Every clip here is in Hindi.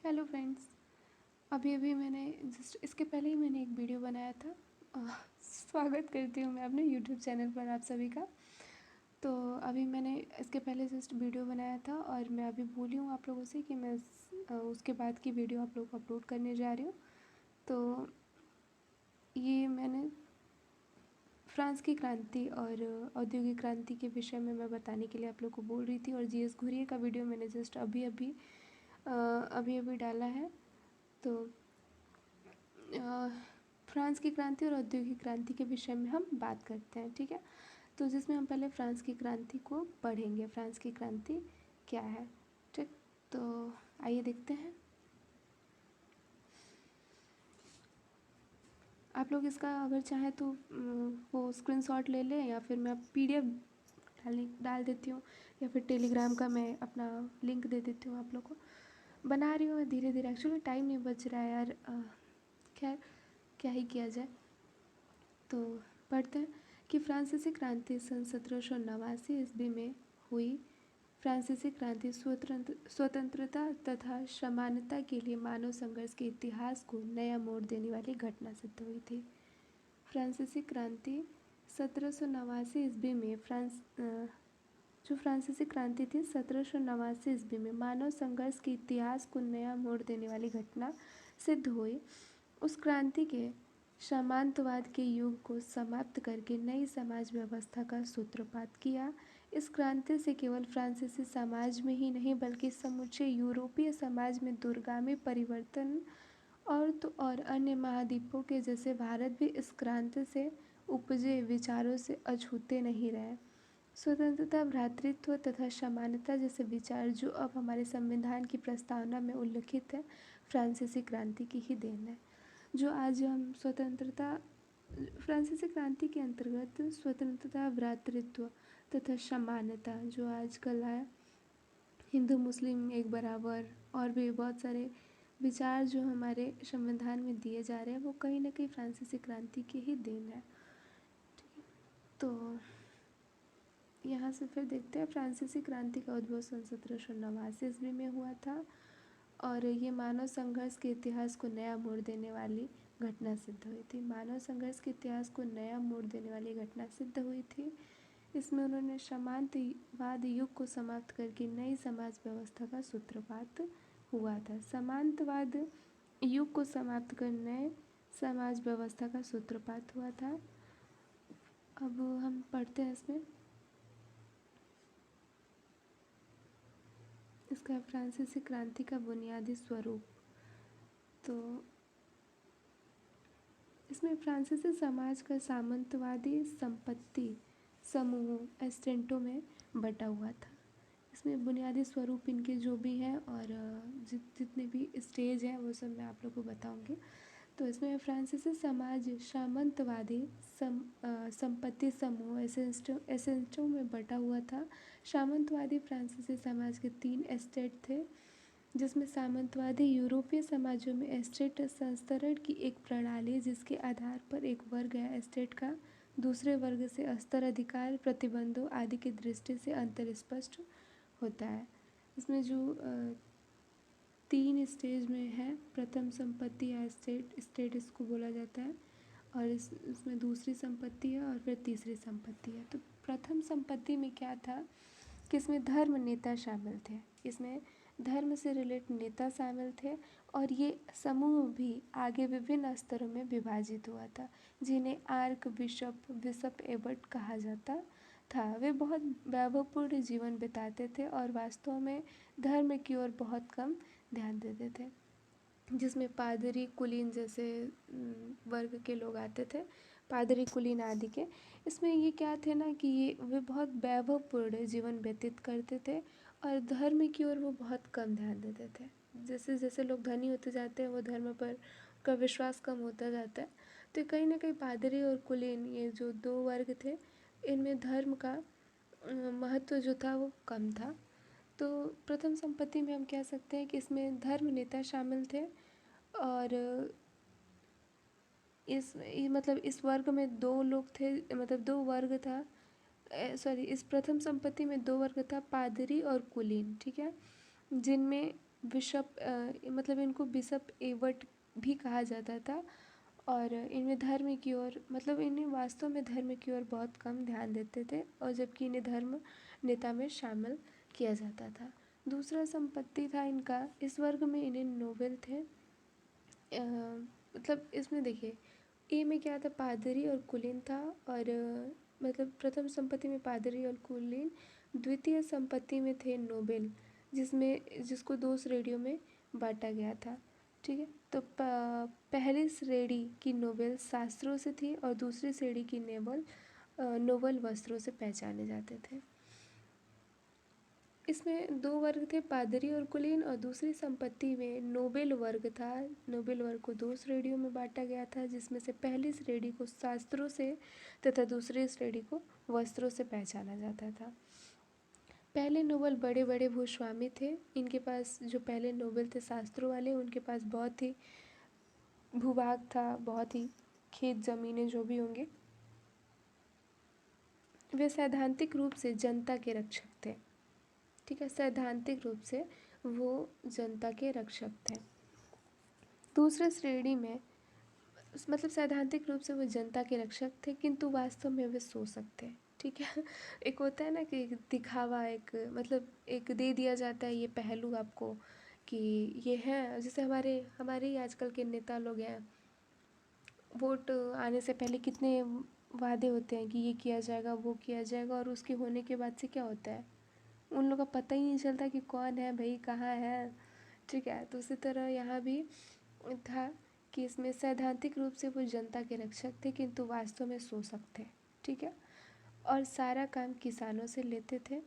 Hello friends. अभी अभी मैंने जस्ट इसके पहले ही मैंने एक वीडियो बनाया था। स्वागत करती हूँ मैं अपने यूट्यूब चैनल पर आप सभी का। तो अभी मैंने इसके पहले जस्ट वीडियो बनाया था और मैं अभी बोली हूँ आप लोगों से कि मैं उसके बाद की वीडियो आप लोगों को अपलोड करने जा रही हूँ। तो ये मैंने फ्रांस की क्रांति और औद्योगिक क्रांति के विषय में मैं बताने के लिए आप लोग को बोल रही थी। और जीएस घुरिये का वीडियो मैंने जस्ट अभी डाला है। तो फ्रांस की क्रांति और औद्योगिक क्रांति के विषय में हम बात करते हैं, ठीक है। तो जिसमें हम पहले फ्रांस की क्रांति को पढ़ेंगे, फ्रांस की क्रांति क्या है, ठीक। तो आइए देखते हैं। आप लोग इसका अगर चाहें तो वो स्क्रीनशॉट ले लें, या फिर मैं पीडीएफ डाल देती हूँ, या फिर टेलीग्राम का मैं अपना लिंक दे देती हूँ आप लोग को। बना रही हूँ धीरे धीरे, एक्चुअली टाइम नहीं बच रहा है यार। खैर क्या ही किया जाए। तो पढ़ते हैं कि फ्रांसीसी क्रांति सन 1789 ईस्वी में हुई। फ्रांसीसी क्रांति स्वतंत्रता तथा समानता के लिए मानव संघर्ष के इतिहास को नया मोड़ देने वाली घटना सिद्ध हुई थी। फ्रांसीसी क्रांति 1789 ईस्वी में जो फ्रांसीसी क्रांति थी 1789 ईस्वी में मानव संघर्ष के इतिहास को नया मोड़ देने वाली घटना सिद्ध हुई। उस क्रांति के सामंतवाद के युग को समाप्त करके नई समाज व्यवस्था का सूत्रपात किया। इस क्रांति से केवल फ्रांसीसी समाज में ही नहीं बल्कि समूचे यूरोपीय समाज में दूरगामी परिवर्तन और अन्य महाद्वीपों के जैसे भारत भी इस क्रांति से उपजे विचारों से अछूते नहीं रहे। स्वतंत्रता, भ्रातृत्व तथा समानता जैसे विचार जो अब हमारे संविधान की प्रस्तावना में उल्लिखित है, फ्रांसीसी क्रांति की ही देन है। जो आज हम फ्रांसीसी क्रांति के अंतर्गत स्वतंत्रता, भ्रातृत्व तथा समानता जो आजकल है, हिंदू मुस्लिम एक बराबर, और भी बहुत सारे विचार जो हमारे संविधान में दिए जा रहे हैं, वो कहीं ना कहीं फ्रांसीसी क्रांति की ही देन है, ठीक है। तो यहाँ से फिर देखते हैं, फ्रांसीसी क्रांति का उद्भव सन 1789 ईस्वी में हुआ था और ये मानव संघर्ष के इतिहास को नया मोड़ देने वाली घटना सिद्ध हुई थी। मानव संघर्ष के इतिहास को नया मोड़ देने वाली घटना सिद्ध हुई थी। इसमें उन्होंने सामंतवाद युग को समाप्त करके नई समाज व्यवस्था का सूत्रपात हुआ था। सामंतवाद युग को समाप्त कर नए समाज व्यवस्था का सूत्रपात हुआ था। अब हम पढ़ते हैं इसमें इसका फ्रांसीसी क्रांति का बुनियादी स्वरूप। तो इसमें फ्रांसीसी समाज का सामंतवादी संपत्ति समूह एस्टेंटों में बटा हुआ था। इसमें बुनियादी स्वरूप इनके जो भी हैं और जितने भी स्टेज हैं वो सब मैं आप लोग को बताऊंगी। तो इसमें फ्रांसीसी समाज सामंतवादी संपत्ति समूह एसेंटों में बटा हुआ था। सामंतवादी फ्रांसीसी समाज के 3 एस्टेट थे, जिसमें सामंतवादी यूरोपीय समाजों में एस्टेट संस्तरण की एक प्रणाली जिसके आधार पर एक वर्ग है एस्टेट का दूसरे वर्ग से अस्तर अधिकार, प्रतिबंधों आदि की दृष्टि से अंतर स्पष्ट होता है। इसमें जो 3 स्टेज में है, प्रथम संपत्ति या स्टेट इसको बोला जाता है, और इसमें दूसरी संपत्ति है और फिर तीसरी संपत्ति है। तो प्रथम संपत्ति में क्या था कि इसमें धर्म नेता शामिल थे, इसमें धर्म से रिलेटेड नेता शामिल थे, और ये समूह भी आगे विभिन्न स्तरों में विभाजित हुआ था, जिन्हें आर्क बिशप एबट कहा जाता था। वे बहुत वैभवपूर्ण जीवन बिताते थे और वास्तव में धर्म की ओर बहुत कम ध्यान देते थे, जिसमें पादरी, कुलीन जैसे वर्ग के लोग आते थे, पादरी, कुलीन आदि के। इसमें ये क्या थे ना कि वे बहुत वैभवपूर्ण जीवन व्यतीत करते थे और धर्म की ओर वो बहुत कम ध्यान देते थे। जैसे जैसे लोग धनी होते जाते हैं वो धर्म पर उनका विश्वास कम होता जाता है। तो कहीं ना कहीं पादरी और कुलीन, ये जो 2 वर्ग थे, इनमें धर्म का महत्व जो था वो कम था। तो प्रथम संपत्ति में हम कह सकते हैं कि इसमें धर्म नेता शामिल थे, और इस वर्ग में 2 लोग थे, मतलब 2 वर्ग था। इस प्रथम संपत्ति में 2 वर्ग था, पादरी और कुलीन, ठीक है, जिनमें बिशप मतलब इनको बिशप एवट भी कहा जाता था। और इनमें धर्म की ओर मतलब इन्हें वास्तव में धर्म की ओर बहुत कम ध्यान देते थे, और जबकि इन्हें धर्म नेता में शामिल किया जाता था। दूसरा संपत्ति था इनका, इस वर्ग में इन्हें नोबेल थे। मतलब इसमें देखिए, ए में क्या था, पादरी और कुलीन था। और मतलब प्रथम संपत्ति में पादरी और कुलीन, द्वितीय संपत्ति में थे नोबेल, जिसको 2 श्रेणियों में बांटा गया था। ठीक है, तो पहली श्रेणी की नोबेल शास्त्रों से थी और दूसरी श्रेणी की नोबल वस्त्रों से पहचाने जाते थे। इसमें 2 वर्ग थे, पादरी और कुलीन, और दूसरी संपत्ति में नोबेल वर्ग था। नोबेल वर्ग को 2 श्रेणियों में बांटा गया था, जिसमें से पहली श्रेणी को शास्त्रों से तथा दूसरी श्रेणी को वस्त्रों से पहचाना जाता था। पहले नोबल बड़े बड़े भूस्वामी थे। इनके पास जो पहले नोबेल थे शास्त्रों वाले, उनके पास बहुत ही भूभाग था, बहुत ही खेत ज़मीनें जो भी होंगे। वे सैद्धांतिक रूप से जनता के रक्षक थे। ठीक है, सैद्धांतिक रूप से वो जनता के रक्षक थे। दूसरे श्रेणी में मतलब सैद्धांतिक रूप से वो जनता के रक्षक थे, किंतु वास्तव में वे शोषक थे। ठीक है, एक होता है ना कि एक दिखावा, एक मतलब एक दे दिया जाता है ये पहलू आपको कि ये है, जैसे हमारे ही आजकल के नेता लोग हैं, वोट आने से पहले कितने वादे होते हैं कि ये किया जाएगा, वो किया जाएगा, और उसके होने के बाद से क्या होता है, उन लोगों का पता ही नहीं चलता कि कौन है भाई, कहाँ है। ठीक है, तो उसी तरह यहाँ भी था कि इसमें सैद्धांतिक रूप से वो जनता के रक्षक थे, किंतु वास्तव में शोषक थे। ठीक है, और सारा काम किसानों से लेते थे।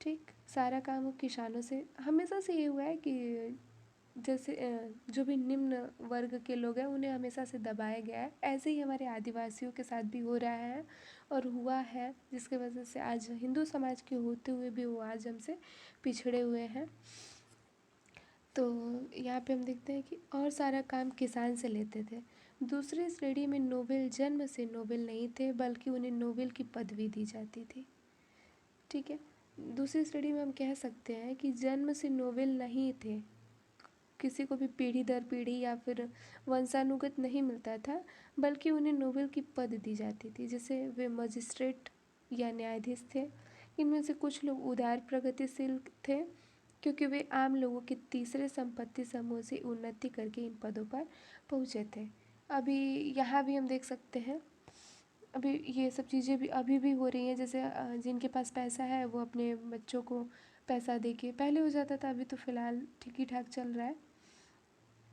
ठीक, सारा काम वो किसानों से, हमेशा से ये हुआ है कि जैसे जो भी निम्न वर्ग के लोग हैं उन्हें हमेशा से दबाया गया है, ऐसे ही हमारे आदिवासियों के साथ भी हो रहा है और हुआ है, जिसके वजह से आज हिंदू समाज के होते हुए भी वो आज हमसे पिछड़े हुए हैं। तो यहाँ पे हम देखते हैं कि और सारा काम किसान से लेते थे। दूसरी श्रेणी में नोबेल जन्म से नोबेल नहीं थे, बल्कि उन्हें नोबेल की पदवी दी जाती थी। ठीक है, दूसरी श्रेणी में हम कह सकते हैं कि जन्म से नोबेल नहीं थे, किसी को भी पीढ़ी दर पीढ़ी या फिर वंशानुगत नहीं मिलता था, बल्कि उन्हें नोबेल की पद दी जाती थी। जैसे वे मजिस्ट्रेट या न्यायाधीश थे। इनमें से कुछ लोग उदार प्रगतिशील थे, क्योंकि वे आम लोगों के तीसरे संपत्ति समूह से उन्नति करके इन पदों पर पहुँचे थे। अभी यहाँ भी हम देख सकते हैं, अभी ये सब चीज़ें भी अभी भी हो रही हैं। जैसे जिनके पास पैसा है वो अपने बच्चों को पैसा दे के, पहले हो जाता था, अभी तो फ़िलहाल ठीक ही ठाक चल रहा है,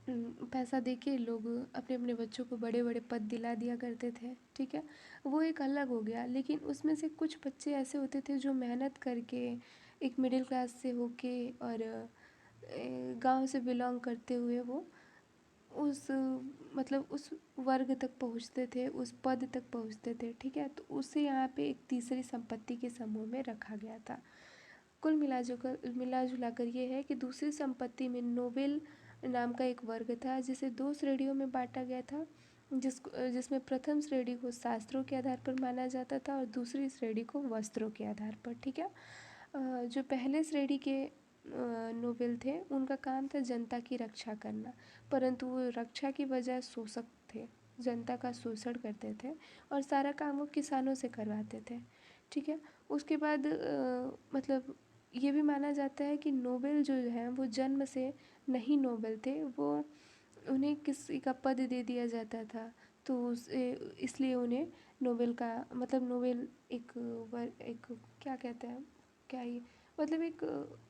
पैसा दे के लोग अपने अपने बच्चों को बड़े बड़े पद दिला दिया करते थे। ठीक है, वो एक अलग हो गया, लेकिन उसमें से कुछ बच्चे ऐसे होते थे जो मेहनत करके एक मिडिल क्लास से होके और गांव से बिलोंग करते हुए वो उस मतलब उस वर्ग तक पहुंचते थे, उस पद तक पहुंचते थे। ठीक है, तो उसे यहाँ पे एक तीसरी संपत्ति के समूह में रखा गया था। कुल मिला जुला कर ये है कि दूसरी संपत्ति में नोबेल नाम का एक वर्ग था, जिसे 2 श्रेणियों में बांटा गया था, जिसमें प्रथम श्रेणी को शास्त्रों के आधार पर माना जाता था और दूसरी श्रेणी को वस्त्रों के आधार पर। ठीक है, जो पहले श्रेणी के नोबेल थे उनका काम था जनता की रक्षा करना, परंतु वो रक्षा की बजाय शोषक थे, जनता का शोषण करते थे और सारा काम वो किसानों से करवाते थे। ठीक है, उसके बाद मतलब ये भी माना जाता है कि नोबेल जो है वो जन्म से नहीं नोबेल थे, वो उन्हें किसी का पद दे दिया जाता था, तो इसलिए उन्हें नोबेल का मतलब नोबेल एक क्या कहते हैं, क्या ये मतलब एक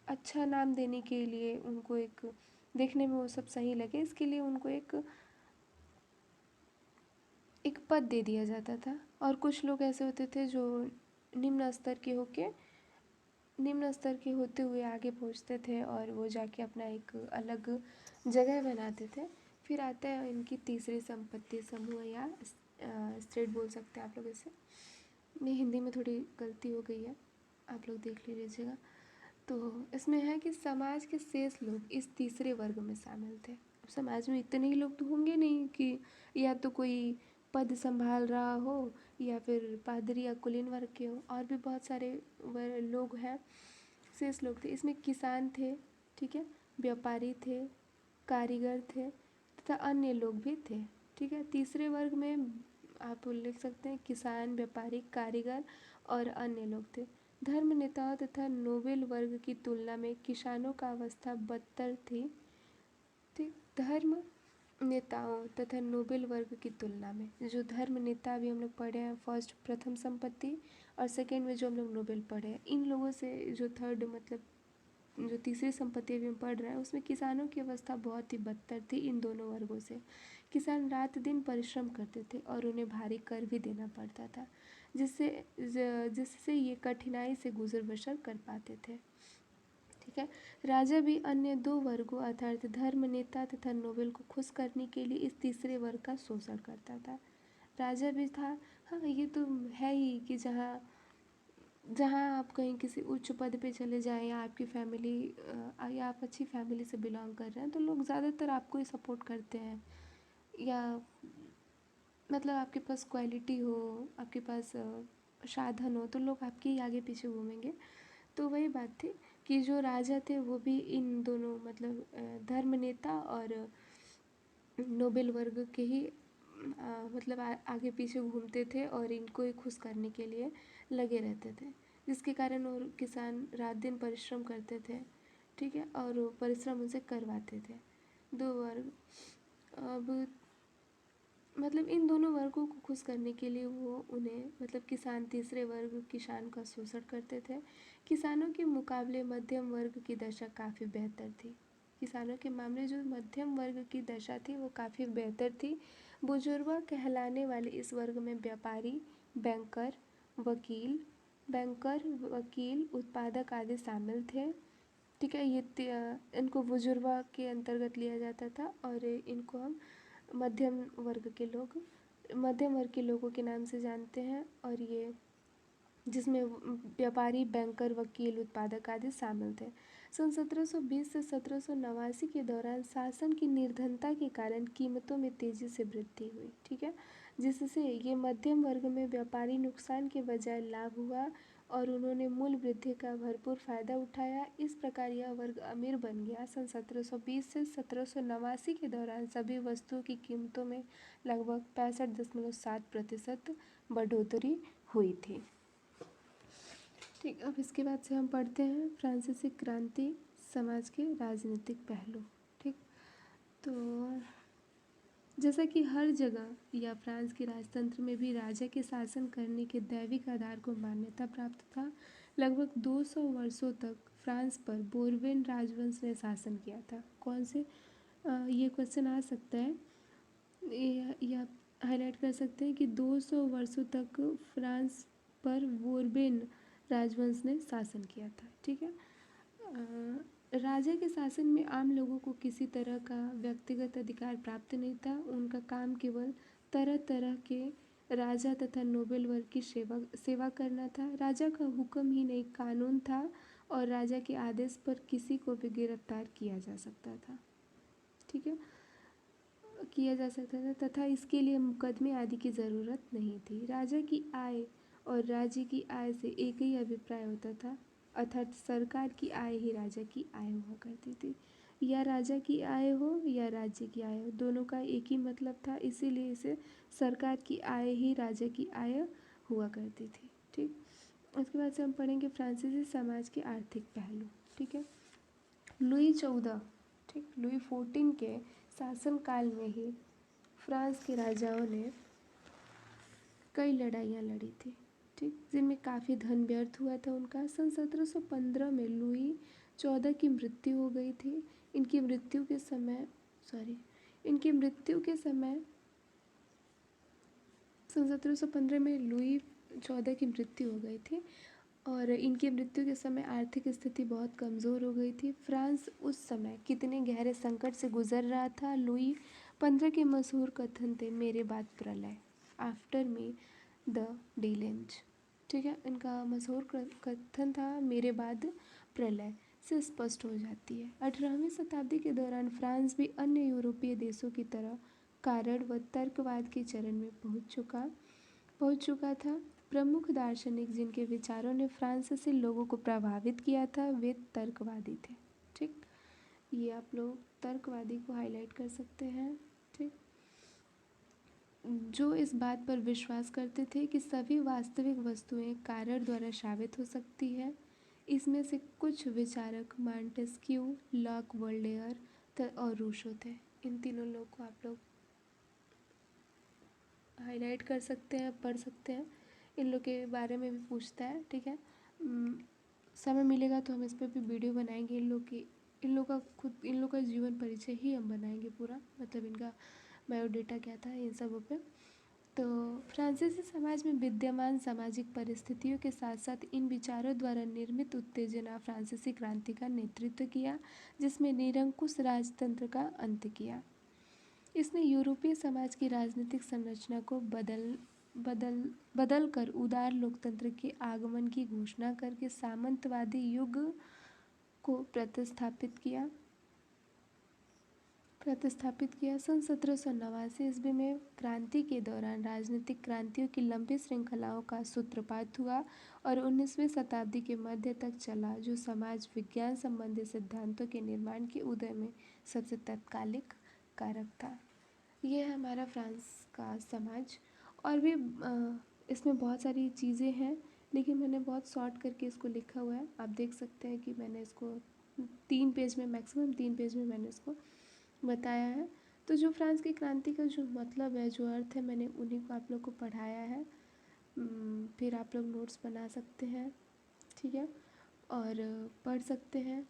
अच्छा नाम देने के लिए उनको एक देखने में वो सब सही लगे, इसके लिए उनको एक पद दे दिया जाता था। और कुछ लोग ऐसे होते थे जो निम्न स्तर के होते हुए आगे पहुंचते थे और वो जाके अपना एक अलग जगह बनाते थे। फिर आता है इनकी तीसरी संपत्ति समूह या स्टेट बोल सकते हैं आप लोग इसे, नहीं हिंदी में थोड़ी गलती हो गई है, आप लोग देख लीजिएगा। तो इसमें है कि समाज के शेष लोग इस तीसरे वर्ग में शामिल थे। अब समाज में इतने ही लोग तो होंगे नहीं कि या तो कोई पद संभाल रहा हो या फिर पादरी या कुलीन वर्ग के हो, और भी बहुत सारे लोग हैं, शेष लोग थे। इसमें किसान थे, ठीक है, व्यापारी थे, कारीगर थे तथा अन्य लोग भी थे। ठीक है, तीसरे वर्ग में आप लिख सकते हैं किसान, व्यापारी, कारीगर और अन्य लोग थे। धर्म नेताओं तथा नोबेल वर्ग की तुलना में किसानों का अवस्था बदतर थी। ठीक, धर्म नेताओं तथा नोबेल वर्ग की तुलना में, जो धर्म नेता अभी हम लोग पढ़े हैं फर्स्ट प्रथम संपत्ति, और सेकेंड में जो हम लोग नोबेल पढ़े हैं, इन लोगों से जो थर्ड मतलब जो तीसरी संपत्ति अभी हम पढ़ रहे हैं उसमें किसानों की अवस्था बहुत ही बदतर थी इन दोनों वर्गों से। किसान रात दिन परिश्रम करते थे और उन्हें भारी कर भी देना पड़ता था, जिससे ये कठिनाई से गुजर बसर कर पाते थे। ठीक है, राजा भी अन्य दो वर्गों अर्थात धर्म नेता तथा नोबेल को खुश करने के लिए इस तीसरे वर्ग का शोषण करता था। राजा भी था, हाँ ये तो है ही कि जहाँ जहाँ आप कहीं किसी उच्च पद पे चले जाएं या आपकी फैमिली या आप अच्छी फैमिली से बिलोंग कर रहे हैं तो लोग ज़्यादातर आपको ही सपोर्ट करते हैं, या मतलब आपके पास क्वालिटी हो, आपके पास साधन हो तो लोग आपके ही आगे पीछे घूमेंगे। तो वही बात थी कि जो राजा थे वो भी इन दोनों मतलब धर्म नेता और नोबेल वर्ग के ही मतलब आगे पीछे घूमते थे और इनको ही खुश करने के लिए लगे रहते थे, जिसके कारण और किसान रात दिन परिश्रम करते थे। ठीक है, और वो परिश्रम उनसे करवाते थे। दो वर्ग, अब मतलब इन दोनों वर्गों को खुश करने के लिए वो उन्हें मतलब किसान तीसरे वर्ग किसान का शोषण करते थे। किसानों के मुकाबले मध्यम वर्ग की दशा काफ़ी बेहतर थी। किसानों के मामले जो मध्यम वर्ग की दशा थी वो काफ़ी बेहतर थी। बुजुर्गा कहलाने वाले इस वर्ग में व्यापारी, बैंकर, वकील, उत्पादक आदि शामिल थे। ठीक है, इनको बुजुर्गा के अंतर्गत लिया जाता था और इनको हम मध्यम वर्ग के लोगों के नाम से जानते हैं, और ये जिसमें व्यापारी, बैंकर, वकील, उत्पादक आदि शामिल थे। सन 1720 से 1789 के दौरान शासन की निर्धनता के कारण कीमतों में तेजी से वृद्धि हुई। ठीक है, जिससे ये मध्यम वर्ग में व्यापारी नुकसान के बजाय लाभ हुआ और उन्होंने मूल्य वृद्धि का भरपूर फायदा उठाया। इस प्रकार यह वर्ग अमीर बन गया। सन 1720 से 1789 के दौरान सभी वस्तुओं की कीमतों में लगभग 65.7% बढ़ोतरी हुई थी। ठीक, अब इसके बाद से हम पढ़ते हैं फ्रांसीसी क्रांति, समाज के राजनीतिक पहलू। ठीक, तो जैसा कि हर जगह या फ्रांस के राजतंत्र में भी राजा के शासन करने के दैविक आधार को मान्यता प्राप्त था। लगभग 200 वर्षों तक फ्रांस पर बोर्बोन राजवंश ने शासन किया था। कौन से ये क्वेश्चन आ सकता है, ये आप हाईलाइट कर सकते हैं कि 200 वर्षों तक फ्रांस पर बोर्बोन राजवंश ने शासन किया था। ठीक है, राजा के शासन में आम लोगों को किसी तरह का व्यक्तिगत अधिकार प्राप्त नहीं था। उनका काम केवल तरह तरह के राजा तथा नोबेल वर्ग की सेवा करना था। राजा का हुक्म ही नहीं कानून था और राजा के आदेश पर किसी को भी गिरफ्तार किया जा सकता था। ठीक है, किया जा सकता था तथा इसके लिए मुकदमे आदि की ज़रूरत नहीं थी। राजा की आय और राज्य की आय से एक ही अभिप्राय होता था, अर्थात सरकार की आय ही राजा की आय हुआ करती थी। या राजा की आय हो या राज्य की आय हो, दोनों का एक ही मतलब था, इसीलिए इसे सरकार की आय ही राजा की आय हुआ करती थी। ठीक, उसके बाद से हम पढ़ेंगे फ्रांसीसी समाज के आर्थिक पहलू। ठीक है, लुई 14, ठीक, लुई 14 के शासनकाल में ही फ्रांस के राजाओं ने कई लड़ाइयाँ लड़ी थी। ठीक, जिनमें काफ़ी धन व्यर्थ हुआ था उनका। सन 1715 में लुई 14 की मृत्यु हो गई थी। इनकी मृत्यु के समय सन 1715 में लुई 14 की मृत्यु हो गई थी और इनकी मृत्यु के समय आर्थिक स्थिति बहुत कमज़ोर हो गई थी। फ्रांस उस समय कितने गहरे संकट से गुजर रहा था। लुई 15 के मशहूर कथन थे, मेरे बाद प्रलय, आफ्टर मी द डिलेंज। ठीक है, इनका मशहूर कथन था, मेरे बाद प्रलय, से स्पष्ट हो जाती है। 18वीं शताब्दी के दौरान फ्रांस भी अन्य यूरोपीय देशों की तरह कारण व तर्कवाद के चरण में पहुंच चुका था। प्रमुख दार्शनिक जिनके विचारों ने फ्रांसीसी लोगों को प्रभावित किया था वे तर्कवादी थे। ठीक, ये आप लोग तर्कवादी को हाईलाइट कर सकते हैं। ठीक, जो इस बात पर विश्वास करते थे कि सभी वास्तविक वस्तुएं कारण द्वारा साबित हो सकती है। इसमें से कुछ विचारक मॉन्टेस्क्यू, लॉक, वोल्टेयर और रूसो थे। इन तीनों लोग को आप लोग हाईलाइट कर सकते हैं, पढ़ सकते हैं। इन लोग के बारे में भी पूछता है। ठीक है, समय मिलेगा तो हम इस पर भी वीडियो बनाएंगे। इन लोग का जीवन परिचय ही हम बनाएंगे पूरा, मतलब इनका बायोडेटा क्या था इन सबों पे। तो फ्रांसीसी समाज में विद्यमान सामाजिक परिस्थितियों के साथ साथ इन विचारों द्वारा निर्मित उत्तेजना फ्रांसीसी क्रांति का नेतृत्व किया, जिसमें निरंकुश राजतंत्र का अंत किया। इसने यूरोपीय समाज की राजनीतिक संरचना को बदल कर उदार लोकतंत्र के आगमन की घोषणा करके सामंतवादी युग को प्रतिस्थापित किया। सन 1789 ईस्वी में क्रांति के दौरान राजनीतिक क्रांतियों की लंबी श्रृंखलाओं का सूत्रपात हुआ और 19वीं शताब्दी के मध्य तक चला, जो समाज विज्ञान संबंधी सिद्धांतों के निर्माण के उदय में सबसे तत्कालिक कारक था। ये है हमारा फ्रांस का समाज। और भी इसमें बहुत सारी चीज़ें हैं, लेकिन मैंने बहुत शॉर्ट करके इसको लिखा हुआ है। आप देख सकते हैं कि मैंने इसको 3 पेज में, मैक्सिमम 3 पेज में मैंने इसको बताया है। तो जो फ्रांस की क्रांति का जो मतलब है, जो अर्थ है, मैंने उन्हीं को आप लोग को पढ़ाया है। फिर आप लोग नोट्स बना सकते हैं, ठीक है, और पढ़ सकते हैं।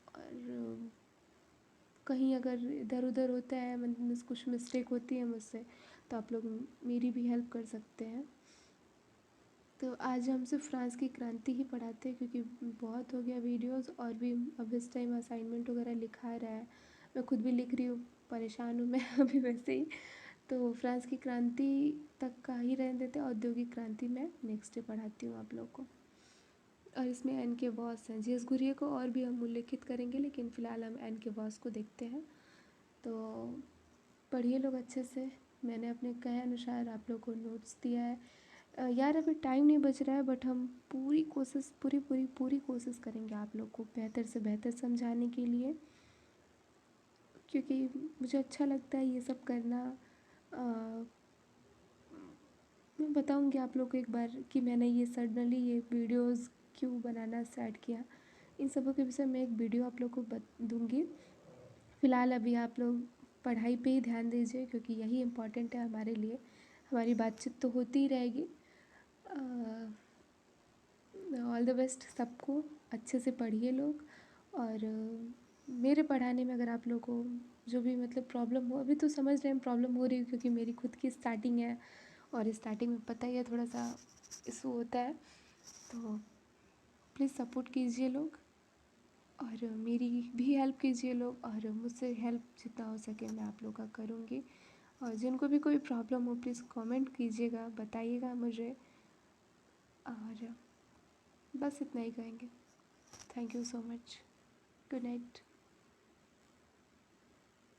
और कहीं अगर इधर उधर होता है, मतलब कुछ मिस्टेक होती है मुझसे, तो आप लोग मेरी भी हेल्प कर सकते हैं। तो आज हम सिर्फ फ्रांस की क्रांति ही पढ़ाते हैं, क्योंकि बहुत हो गया वीडियोस, और भी अब इस टाइम असाइनमेंट वगैरह लिखा रहा है। मैं खुद भी लिख रही हूँ, परेशान हूँ मैं अभी वैसे ही। तो फ्रांस की क्रांति तक का ही रहने देते, औद्योगिक क्रांति मैं नेक्स्ट डे पढ़ाती हूँ आप लोग को। और इसमें एन के वॉस हैं, जी एस घुरिये को और भी हम उल्लेखित करेंगे, लेकिन फ़िलहाल हम एन के वॉस को देखते हैं। तो पढ़िए लोग अच्छे से। मैंने अपने कहे अनुसार आप लोग को नोट्स दिया है। यार अभी टाइम नहीं बच रहा है, बट हम पूरी कोशिश करेंगे आप लोग को बेहतर से बेहतर समझाने के लिए, क्योंकि मुझे अच्छा लगता है ये सब करना। मैं बताऊंगी आप लोग को एक बार कि मैंने ये सडनली ये वीडियोस क्यों बनाना स्टार्ट किया। इन सबों के विषय में एक वीडियो आप लोग को दूंगी। फ़िलहाल अभी आप लोग पढ़ाई पे ही ध्यान दीजिए, क्योंकि यही इम्पोर्टेंट है हमारे लिए। हमारी बातचीत तो होती ही रहेगी। ऑल द बेस्ट सबको। अच्छे से पढ़िए लोग। और मेरे पढ़ाने में अगर आप लोग को जो भी मतलब प्रॉब्लम हो, अभी तो समझ रहे हैं प्रॉब्लम हो रही है, क्योंकि मेरी खुद की स्टार्टिंग है, और स्टार्टिंग में पता ही है थोड़ा सा इशू होता है। तो प्लीज़ सपोर्ट कीजिए लोग, और मेरी भी हेल्प कीजिए लोग, और मुझसे हेल्प जितना हो सके मैं आप लोग का करूँगी। और जिनको भी कोई प्रॉब्लम हो प्लीज़ कमेंट कीजिएगा, बताइएगा मुझे। और बस इतना ही कहेंगे। Thank you so much. Good night.